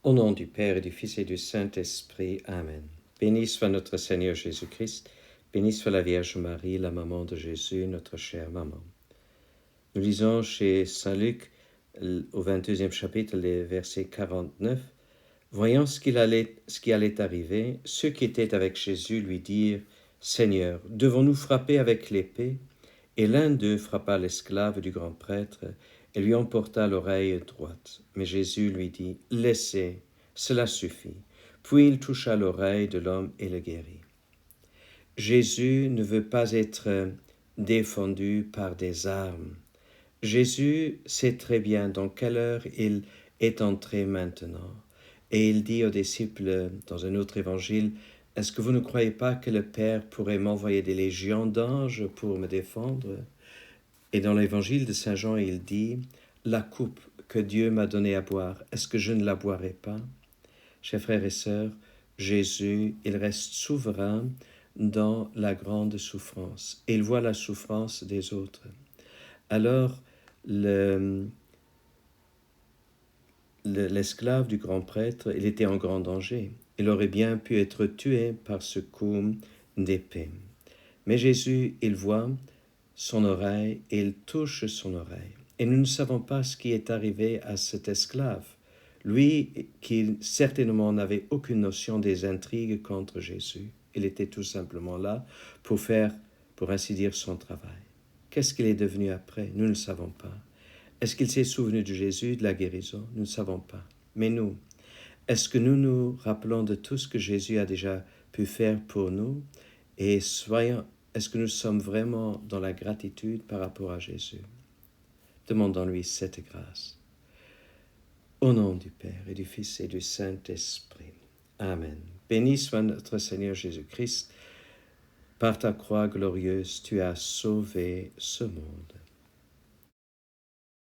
Au nom du Père et du Fils et du Saint-Esprit. Amen. Béni soit notre Seigneur Jésus-Christ, béni soit la Vierge Marie, la maman de Jésus, notre chère maman. Nous lisons chez Saint Luc, au 22e chapitre, les versets 49. Voyant ce qui allait arriver, ceux qui étaient avec Jésus lui dirent, « Seigneur, devons-nous frapper avec l'épée ?» Et l'un d'eux frappa l'esclave du grand prêtre et lui emporta l'oreille droite. Mais Jésus lui dit, « Laissez, cela suffit. » Puis il toucha l'oreille de l'homme et le guérit. Jésus ne veut pas être défendu par des armes. Jésus sait très bien dans quelle heure il est entré maintenant. Et il dit aux disciples dans un autre évangile, « Est-ce que vous ne croyez pas que le Père pourrait m'envoyer des légions d'anges pour me défendre ?» Et dans l'évangile de Saint Jean, il dit, « La coupe que Dieu m'a donnée à boire, est-ce que je ne la boirai pas ?» Chers frères et sœurs, Jésus, il reste souverain dans la grande souffrance. Et il voit la souffrance des autres. Alors, l'esclave du grand prêtre, il était en grand danger. Il aurait bien pu être tué par ce coup d'épée. Mais Jésus, il voit son oreille et il touche son oreille. Et nous ne savons pas ce qui est arrivé à cet esclave. Lui, qui certainement n'avait aucune notion des intrigues contre Jésus. Il était tout simplement là pour faire, pour ainsi dire, son travail. Qu'est-ce qu'il est devenu après? Nous ne le savons pas. Est-ce qu'il s'est souvenu de Jésus, de la guérison? Nous ne savons pas. Mais nous, est-ce que nous nous rappelons de tout ce que Jésus a déjà pu faire pour nous? Et est-ce que nous sommes vraiment dans la gratitude par rapport à Jésus? Demandons-lui cette grâce. Au nom du Père et du Fils et du Saint-Esprit. Amen. Béni soit notre Seigneur Jésus-Christ. Par ta croix glorieuse, tu as sauvé ce monde.